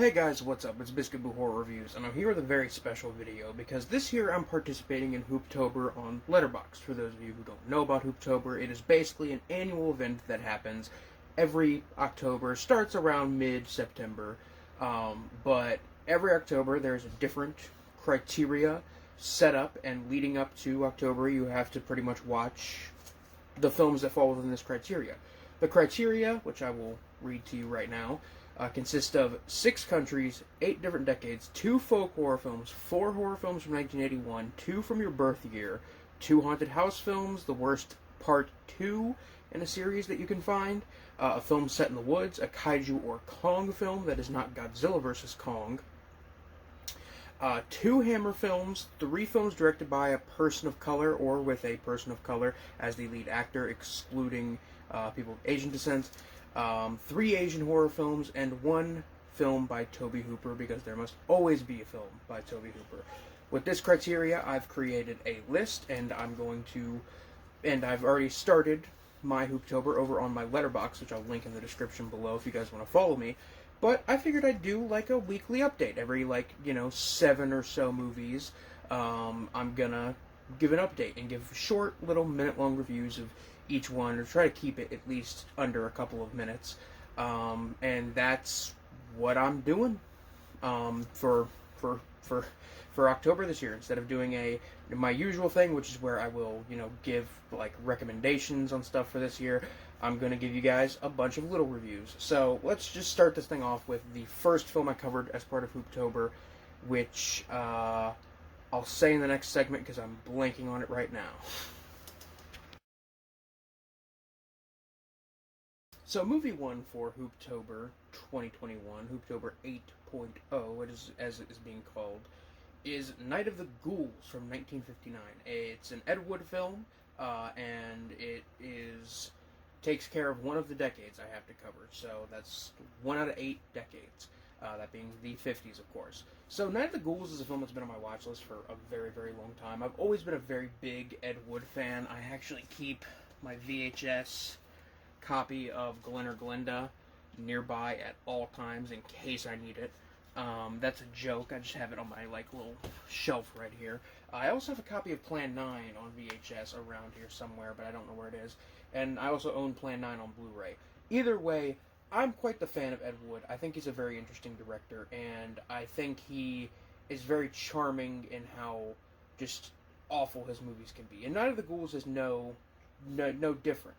Hey guys, what's up? It's Biscuit Boo Horror Reviews, and I'm here with a very special video because this year I'm participating in Hooptober on Letterboxd. For those of you who don't know about Hooptober, it is basically an annual event that happens every October, starts around mid-September, but every October there's a different criteria set up, and leading up to October you have to pretty much watch the films that fall within this criteria. The criteria, which I will read to you right now, consist of 6 countries, 8 different decades, 2 folk horror films, 4 horror films from 1981, 2 from your birth year, 2 haunted house films, the worst part 2 in a series that you can find, a film set in the woods, a kaiju or Kong film that is not Godzilla vs. Kong, 2 Hammer films, 3 films directed by a person of color or with a person of color as the lead actor, excluding people of Asian descent, 3 Asian horror films, and 1 film by Tobe Hooper, because there must always be a film by Tobe Hooper. With this criteria, I've created a list, and I've already started my Hooptober over on my Letterboxd, which I'll link in the description below if you guys want to follow me. But I figured I'd do like a weekly update. Every 7 or so movies, I'm gonna give an update and give short little minute-long reviews of each one, or try to keep it at least under a couple of minutes. And that's what I'm doing for October this year. Instead of doing my usual thing, which is where I will give recommendations on stuff for this year, I'm going to give you guys a bunch of little reviews. So let's just start this thing off with the first film I covered as part of Hooptober, which I'll say in the next segment because I'm blanking on it right now. So movie 1 for Hooptober 2021, Hooptober 8.0, as it is being called, is Night of the Ghouls from 1959. It's an Ed Wood film, and it takes care of one of the decades I have to cover. So that's 1 out of 8 decades, that being the 50s, of course. So Night of the Ghouls is a film that's been on my watch list for a very, very long time. I've always been a very big Ed Wood fan. I actually keep my VHS copy of Glen or Glenda nearby at all times in case I need it. That's a joke. I just have it on my little shelf right here. I also have a copy of Plan 9 on VHS around here somewhere, but I don't know where it is. And I also own Plan 9 on Blu-ray. Either way, I'm quite the fan of Ed Wood. I think he's a very interesting director, and I think he is very charming in how just awful his movies can be. And Night of the Ghouls is no different.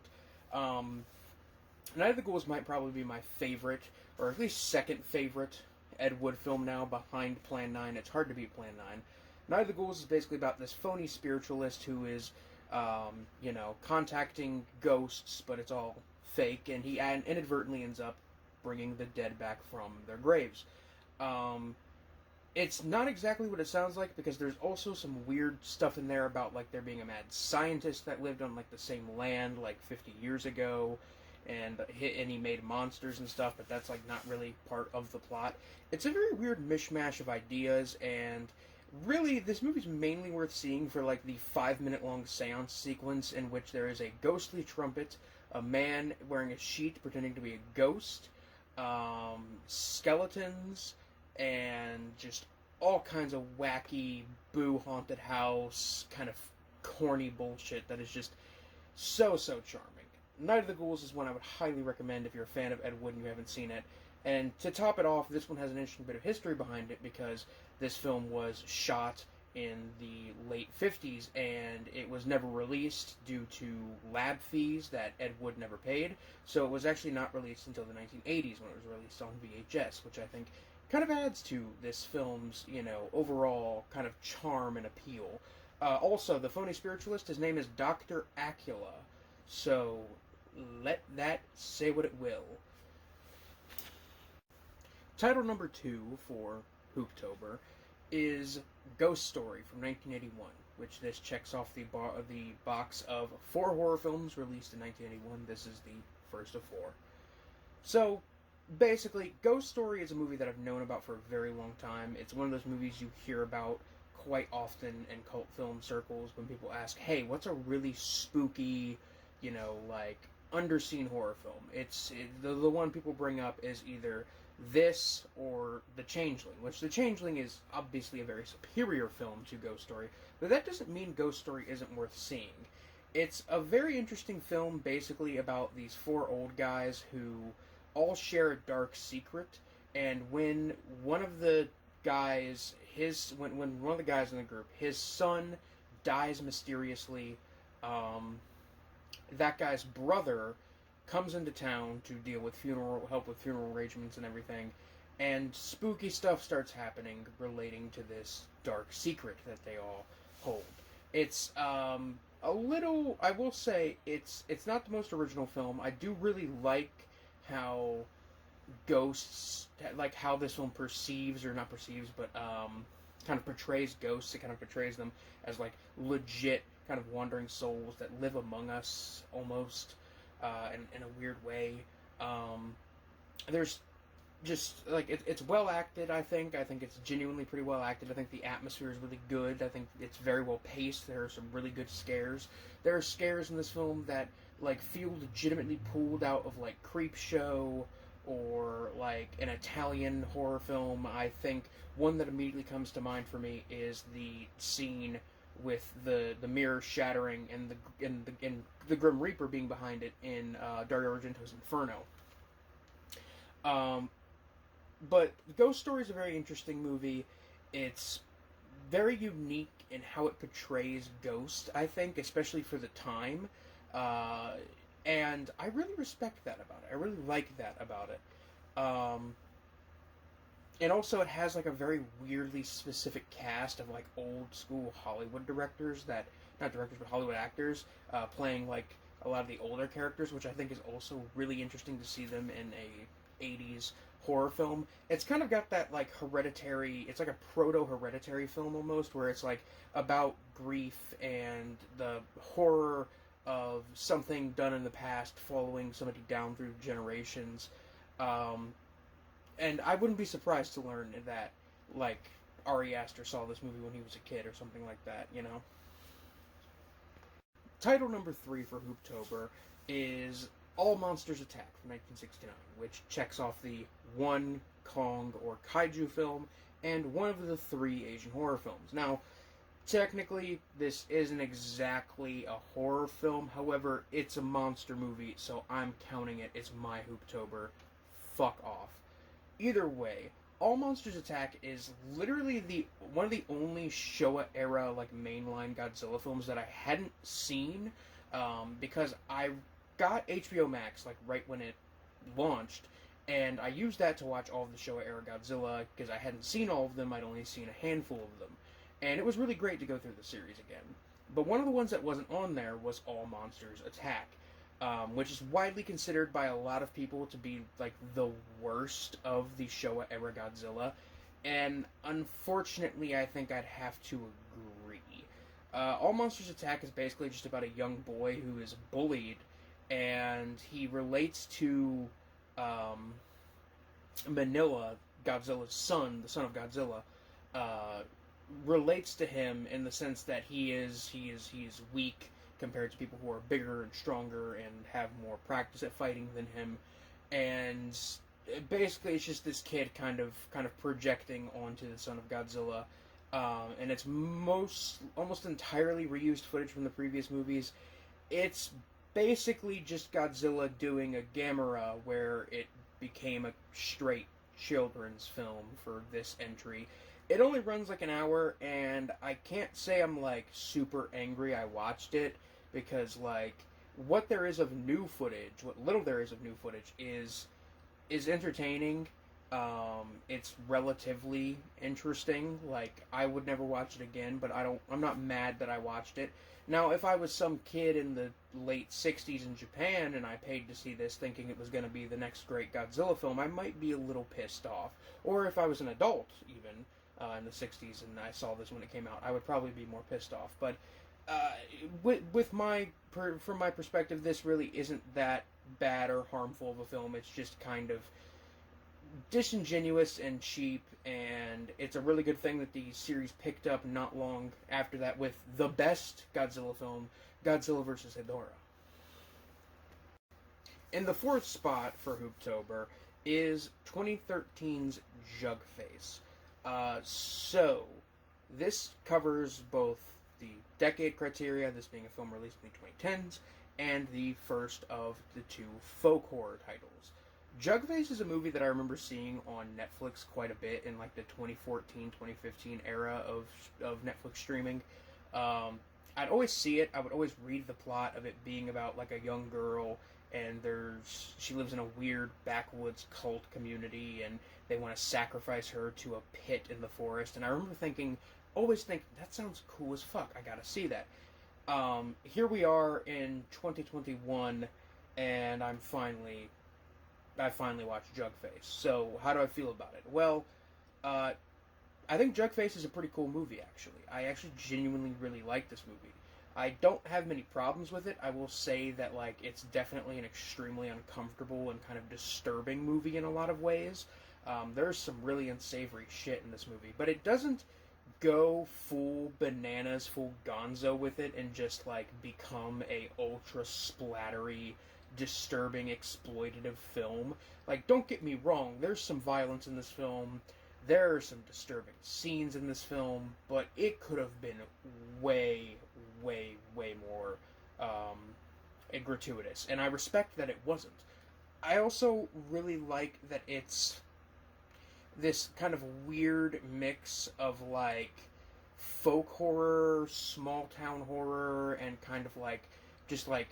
Night of the Ghouls might probably be my favorite, or at least second favorite, Ed Wood film now, behind Plan 9. It's hard to beat Plan 9. Night of the Ghouls is basically about this phony spiritualist who is, contacting ghosts, but it's all fake, and he inadvertently ends up bringing the dead back from their graves. It's not exactly what it sounds like, because there's also some weird stuff in there about there being a mad scientist that lived on the same land 50 years ago, and he made monsters and stuff, but that's not really part of the plot. It's a very weird mishmash of ideas, and really this movie's mainly worth seeing for the 5-minute long seance sequence in which there is a ghostly trumpet, a man wearing a sheet pretending to be a ghost, skeletons, and just all kinds of wacky boo haunted house kind of corny bullshit that is just so charming. Night of the Ghouls is one I would highly recommend if you're a fan of Ed Wood and you haven't seen it. And to top it off, this one has an interesting bit of history behind it, because this film was shot in the late 50s and it was never released due to lab fees that Ed Wood never paid. So it was actually not released until the 1980s when it was released on VHS, which I think kind of adds to this film's, overall kind of charm and appeal. Also, the phony spiritualist, his name is Dr. Acula. So let that say what it will. Title number 2 for Hooptober is Ghost Story from 1981, which this checks off the box of 4 horror films released in 1981. This is the first of 4. So, basically, Ghost Story is a movie that I've known about for a very long time. It's one of those movies you hear about quite often in cult film circles when people ask, hey, what's a really spooky, underseen horror film? The one people bring up is either this or The Changeling, which The Changeling is obviously a very superior film to Ghost Story, but that doesn't mean Ghost Story isn't worth seeing. It's a very interesting film, basically about these four old guys who all share a dark secret, and when one of the guys, when one of the guys in the group, his son dies mysteriously, that guy's brother comes into town to deal with help with funeral arrangements and everything, and spooky stuff starts happening relating to this dark secret that they all hold. It's a little. I will say it's not the most original film. I do really like how ghosts, like how this film perceives, or not perceives, but kind of portrays ghosts. It kind of portrays them as like legit kind of wandering souls that live among us almost, in a weird way. There's just like it's well acted. I think it's genuinely pretty well acted. I think the atmosphere is really good. I think it's very well paced. There are some really good scares. There are scares in this film that like feel legitimately pulled out of like Creepshow or like an Italian horror film. I think one that immediately comes to mind for me is the scene with the mirror shattering and the Grim Reaper being behind it in Dario Argento's Inferno. But Ghost Story is a very interesting movie. It's very unique in how it portrays ghosts, I think, especially for the time. And I really respect that about it. I really like that about it. And also it has like a very weirdly specific cast of like old school Hollywood directors that, not directors, but Hollywood actors, playing like a lot of the older characters, which I think is also really interesting to see them in a 80s horror film. It's kind of got that like Hereditary, it's like a proto-Hereditary film almost, where it's like about grief and the horror of something done in the past following somebody down through generations. And I wouldn't be surprised to learn that like Ari Aster saw this movie when he was a kid or something like that, you know? Title number 3 for Hooptober is All Monsters Attack from 1969, which checks off the one Kong or Kaiju film and one of the 3 Asian horror films. Now, technically, this isn't exactly a horror film, however, it's a monster movie, so I'm counting it. It's my Hooptober. Fuck off. Either way, All Monsters Attack is literally one of the only Showa era like mainline Godzilla films that I hadn't seen, because I got HBO Max like right when it launched, and I used that to watch all of the Showa era Godzilla because I hadn't seen all of them. I'd only seen a handful of them, and it was really great to go through the series again. But one of the ones that wasn't on there was All Monsters Attack, which is widely considered by a lot of people to be like the worst of the Showa era Godzilla, and unfortunately I think I'd have to agree. All Monsters Attack is basically just about a young boy who is bullied, and he relates to Manila, Godzilla's son, the son of Godzilla, relates to him in the sense that he is weak compared to people who are bigger and stronger and have more practice at fighting than him, and basically it's just this kid kind of projecting onto the son of Godzilla, and it's almost entirely reused footage from the previous movies. It's basically just Godzilla doing a Gamera where it became a straight children's film for this entry. It only runs like an hour, and I can't say I'm like super angry I watched it, because like what there is of new footage, what little there is of new footage is entertaining. It's relatively interesting. Like, I would never watch it again, but I'm not mad that I watched it. Now, if I was some kid in the late 60s in Japan and I paid to see this thinking it was going to be the next great Godzilla film, I might be a little pissed off. Or if I was an adult, even, in the 60s and I saw this when it came out, I would probably be more pissed off. But from my perspective, this really isn't that bad or harmful of a film. It's just kind of disingenuous and cheap, and it's a really good thing that the series picked up not long after that with the best Godzilla film, Godzilla vs. Hedorah. In the 4th spot for Hooptober is 2013's Jugface. So, this covers both the decade criteria, this being a film released in the 2010s, and the first of the two folk horror titles. Jugface is a movie that I remember seeing on Netflix quite a bit in like the 2014-2015 era of Netflix streaming. I'd always see it. I would always read the plot of it being about like a young girl, and she lives in a weird backwoods cult community, and they want to sacrifice her to a pit in the forest. And I remember always thinking, that sounds cool as fuck. I gotta see that. Here we are in 2021, and I finally watched Jugface. So how do I feel about it? Well, I think Jugface is a pretty cool movie, actually. I actually genuinely really like this movie. I don't have many problems with it. I will say that, like, it's definitely an extremely uncomfortable and kind of disturbing movie in a lot of ways. There's some really unsavory shit in this movie, but it doesn't go full bananas, full gonzo with it and just, like, become a ultra splattery, disturbing, exploitative film. Like, don't get me wrong, there's some violence in this film. There are some disturbing scenes in this film, but it could have been way, way, way more gratuitous, and I respect that it wasn't. I also really like that it's this kind of weird mix of, like, folk horror, small town horror, and kind of like, just like,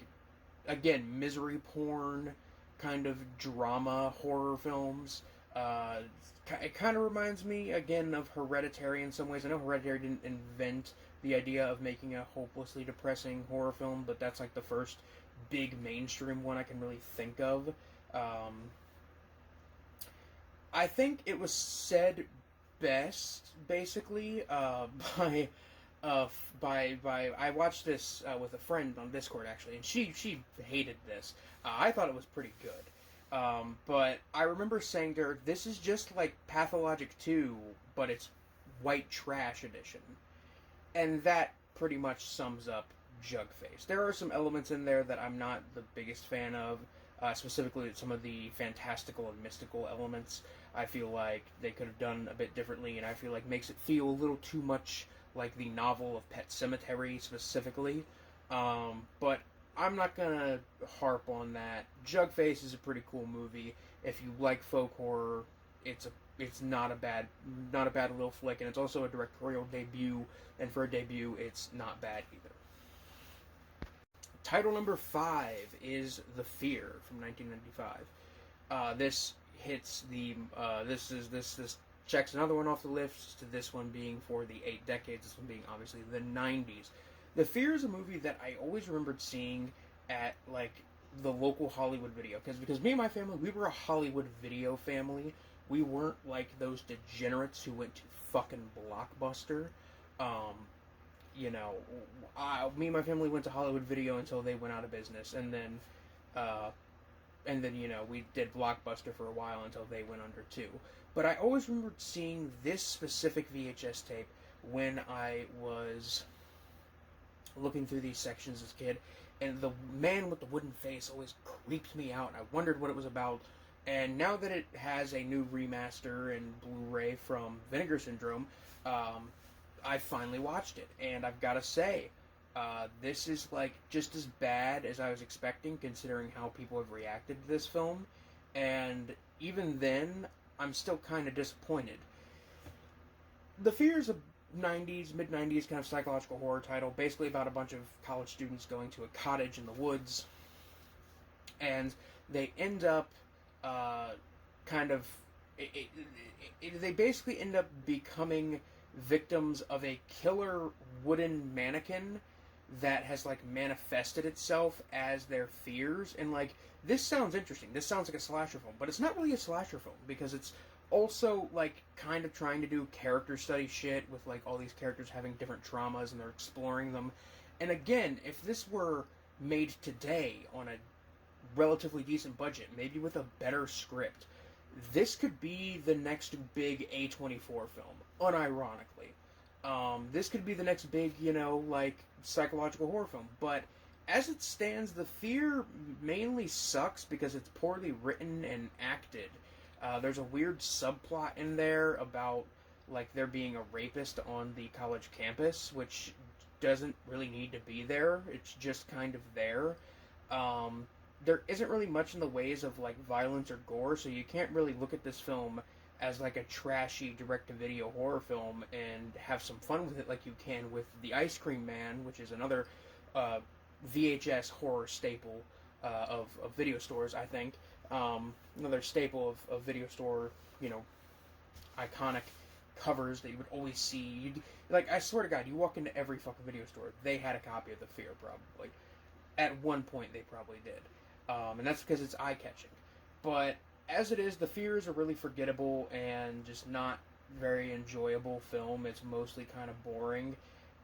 again, misery porn, kind of drama horror films. It kind of reminds me, again, of Hereditary in some ways. I know Hereditary didn't invent the idea of making a hopelessly depressing horror film, but that's like the first big mainstream one I can really think of. I think it was said best, basically, by I watched this with a friend on Discord, actually, and she hated this. I thought it was pretty good. But I remember saying to her, this is just like Pathologic 2, but it's white trash edition. And that pretty much sums up Jugface. There are some elements in there that I'm not the biggest fan of, specifically some of the fantastical and mystical elements. I feel like they could have done a bit differently, and I feel like makes it feel a little too much like the novel of Pet Sematary, specifically. But I'm not gonna harp on that. Jugface is a pretty cool movie. If you like folk horror, it's not a bad little flick, and it's also a directorial debut. And for a debut, it's not bad either. Title number 5 is The Fear from 1995. This hits the this checks another one off the list. To this one being for the 8 decades. This one being obviously the 90s. The Fear is a movie that I always remembered seeing at, like, the local Hollywood video. Because me and my family, we were a Hollywood video family. We weren't like those degenerates who went to fucking Blockbuster. Me and my family went to Hollywood video until they went out of business. And then, we did Blockbuster for a while until they went under too. But I always remembered seeing this specific VHS tape when I was looking through these sections as a kid, and the man with the wooden face always creeped me out, and I wondered what it was about. And now that it has a new remaster and Blu-ray from Vinegar Syndrome, I finally watched it, and I've got to say, this is like just as bad as I was expecting, considering how people have reacted to this film. And even then, I'm still kind of disappointed. The Fear is a mid-90s kind of psychological horror title, basically about a bunch of college students going to a cottage in the woods, and they end up they basically end up becoming victims of a killer wooden mannequin that has, like, manifested itself as their fears. And, like, this sounds interesting. This sounds like a slasher film, but it's not really a slasher film, because it's also, like, kind of trying to do character study shit with, like, all these characters having different traumas and they're exploring them. And again, if this were made today on a relatively decent budget, maybe with a better script, this could be the next big A24 film, unironically. This could be the next big, like, psychological horror film. But as it stands, The Fear mainly sucks because it's poorly written and acted. There's a weird subplot in there about like there being a rapist on the college campus, which doesn't really need to be there. It's just kind of there. There isn't really much in the ways of like violence or gore, so you can't really look at this film as like a trashy direct-to-video horror film and have some fun with it like you can with The Ice Cream Man, which is another VHS horror staple of video stores, I think. Another staple of video store, iconic covers that you would always see. Like, I swear to God, you walk into every fucking video store, they had a copy of The Fear, probably. At one point, they probably did. And that's because it's eye-catching. But as it is, The Fear is a really forgettable and just not very enjoyable film. It's mostly kind of boring.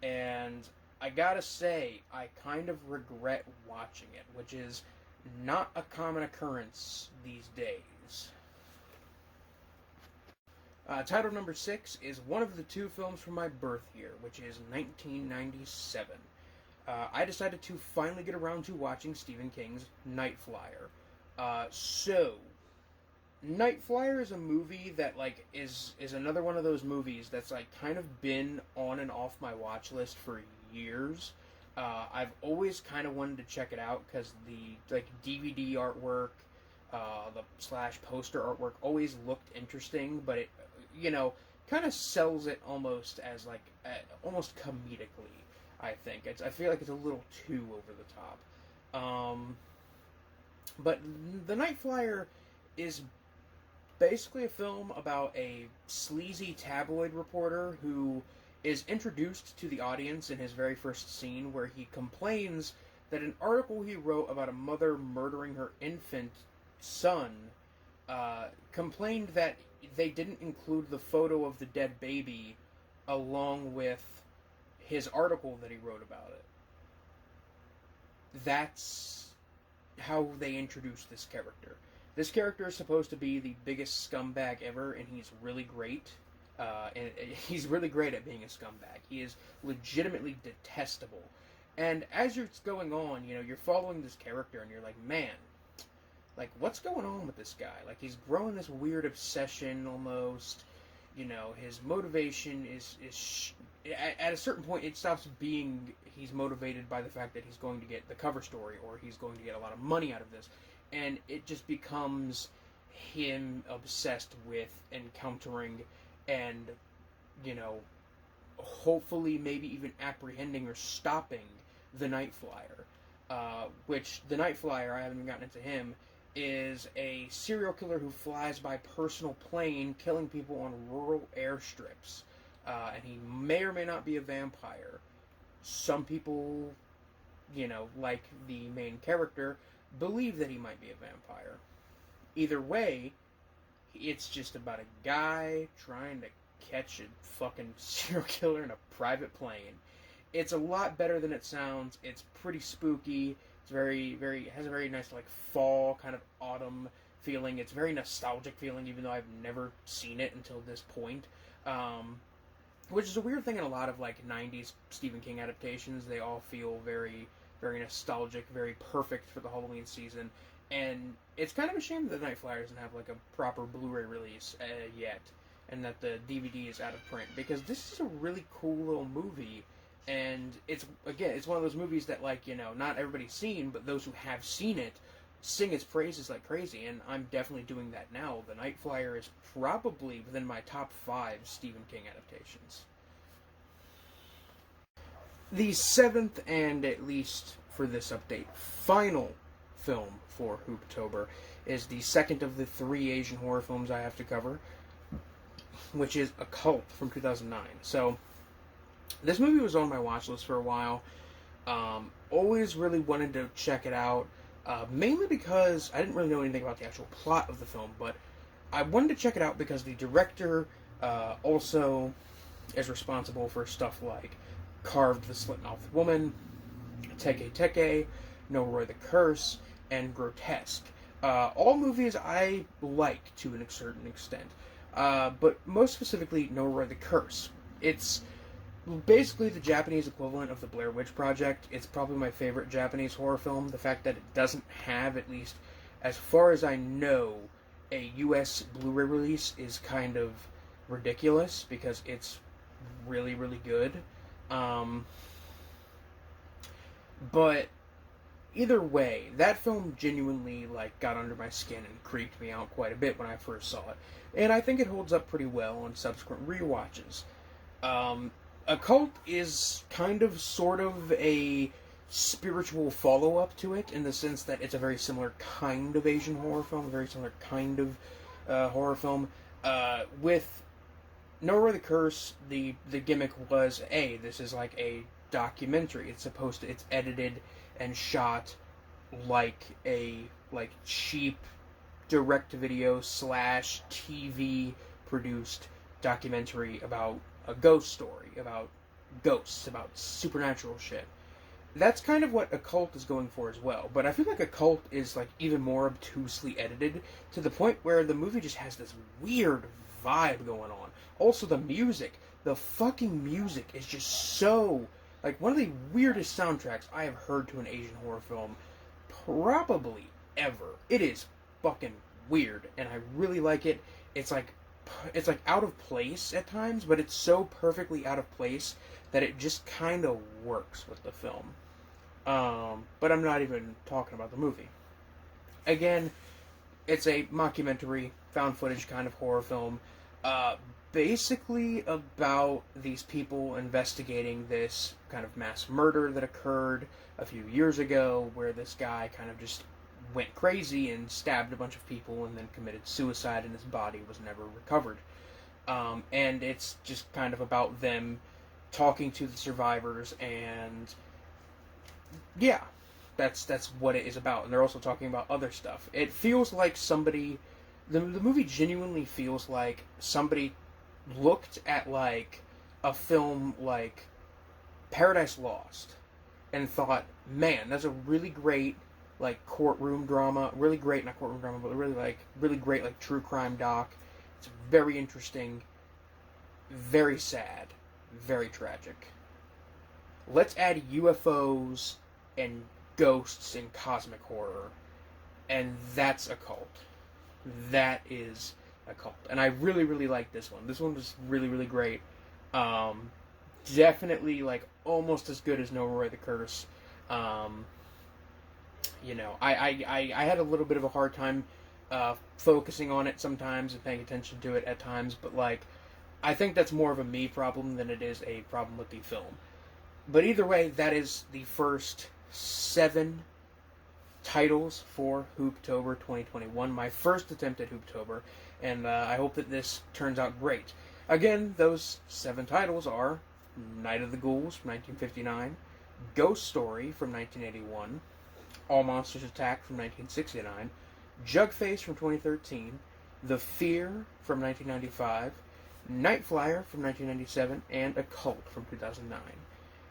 And I gotta say, I kind of regret watching it, which is not a common occurrence these days. Title number 6 is one of the two films from my birth year, which is 1997. I decided to finally get around to watching Stephen King's Night Flier. Night Flier is a movie that is another one of those movies that's kind of been on and off my watch list for years. I've always kind of wanted to check it out because the DVD artwork, the / poster artwork always looked interesting, but it kind of sells it almost as almost comedically. I think I feel like it's a little too over the top. But The Night Flier is basically a film about a sleazy tabloid reporter who is introduced to the audience in his very first scene, where he complains that an article he wrote about a mother murdering her infant son complained that they didn't include the photo of the dead baby along with his article that he wrote about it. That's how they introduced this character. This character is supposed to be the biggest scumbag ever, and he's really great. And he's really great at being a scumbag. He is legitimately detestable. And as it's going on, you're following this character, and you're like, man, what's going on with this guy? He's growing this weird obsession almost. His motivation is at a certain point, it stops being he's motivated by the fact that he's going to get the cover story or he's going to get a lot of money out of this. And it just becomes him obsessed with encountering and, hopefully maybe even apprehending or stopping the Night Flier. Which, the Night Flier, I haven't even gotten into him, is a serial killer who flies by personal plane, killing people on rural airstrips. And he may or may not be a vampire. Some people, like the main character, believe that he might be a vampire. Either way, it's just about a guy trying to catch a fucking serial killer in a private plane. It's a lot better than it sounds. It's pretty spooky. It's has a very nice fall kind of autumn feeling. It's very nostalgic feeling, even though I've never seen it until this point. Which is a weird thing in a lot of 90s Stephen King adaptations. They all feel very, very nostalgic, very perfect for the Halloween season. And it's kind of a shame that The Night Flier doesn't have a proper Blu-ray release yet, and that the DVD is out of print, because this is a really cool little movie. And it's one of those movies that not everybody's seen, but those who have seen it sing its praises like crazy, and I'm definitely doing that now. The Night Flier is probably within my top 5 Stephen King adaptations. The 7th, and at least for this update, final film for Hooptober is the second of the 3 Asian horror films I have to cover, which is Occult from 2009. So, this movie was on my watch list for a while. Always really wanted to check it out. Mainly because I didn't really know anything about the actual plot of the film, but I wanted to check it out because the director also is responsible for stuff like Carved the Slit-Mouthed Woman, Teke Teke, No Roy the Curse, and Grotesque. All movies I like to a certain extent, but most specifically No Roy the Curse. It's basically the Japanese equivalent of the Blair Witch Project. It's probably my favorite Japanese horror film. The fact that it doesn't have, at least as far as I know, a US Blu-ray release is kind of ridiculous because it's really, really good. But either way, that film genuinely like got under my skin and creeped me out quite a bit when I first saw it, and I think it holds up pretty well on subsequent rewatches. Occult is kind of, sort of a spiritual follow-up to it in the sense that it's a very similar kind of Asian horror film, a very similar kind of horror film. With Nowhere the Curse, the gimmick was, this is like a documentary. It's edited and shot like a cheap direct-to-video / TV produced documentary about a ghost story, about ghosts, about supernatural shit. That's kind of what Occult is going for as well, but I feel like Occult is like even more obtusely edited to the point where the movie just has this weird vibe going on. Also, the fucking music is just so, like, one of the weirdest soundtracks I have heard to an Asian horror film probably ever. It is fucking weird, and I really like it. It's like out of place at times, but it's so perfectly out of place that it just kind of works with the film. But I'm not even talking about the movie. Again, it's a mockumentary, found footage kind of horror film, basically about these people investigating this kind of mass murder that occurred a few years ago, where this guy kind of just went crazy and stabbed a bunch of people and then committed suicide, and his body was never recovered. And it's just kind of about them talking to the survivors, and yeah, that's what it is about. And they're also talking about other stuff. It feels like somebody, the movie genuinely feels like somebody looked at like a film like Paradise Lost and thought, man, that's a really great like courtroom drama, really great, not courtroom drama, but really great like true crime doc. It's very interesting, very sad, very tragic. Let's add UFOs and ghosts and cosmic horror, and that's Occult. That is Occult. And I really, really like this one. This one was really, really great. Definitely like almost as good as Nowhere the Curse. You know, I had a little bit of a hard time focusing on it sometimes and paying attention to it at times, but like, I think that's more of a me problem than it is a problem with the film. But either way, that is the first 7 titles for Hooptober 2021. My first attempt at Hooptober, and I hope that this turns out great. Again, those 7 titles are Night of the Ghouls from 1959, Ghost Story from 1981, All Monsters Attack from 1969, Jugface from 2013, The Fear from 1995, Night Flier from 1997, and Occult from 2009.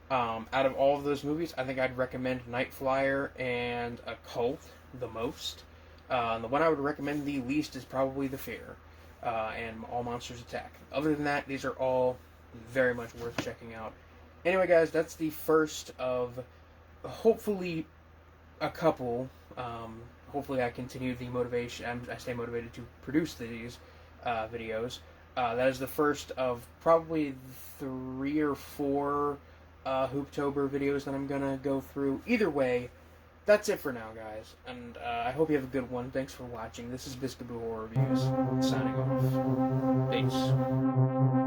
Out of all of those movies, I think I'd recommend Night Flier and Occult the most. The one I would recommend the least is probably The Fear and All Monsters Attack. Other than that, these are all very much worth checking out. Anyway, guys, that's the first of hopefully a couple. Hopefully I continue the motivation. I stay motivated to produce these videos. That is the first of probably 3 or 4 Hooptober videos that I'm gonna go through. Either way, that's it for now, guys. And I hope you have a good one. Thanks for watching. This is Biscuit Boo Horror Reviews, signing off. Peace.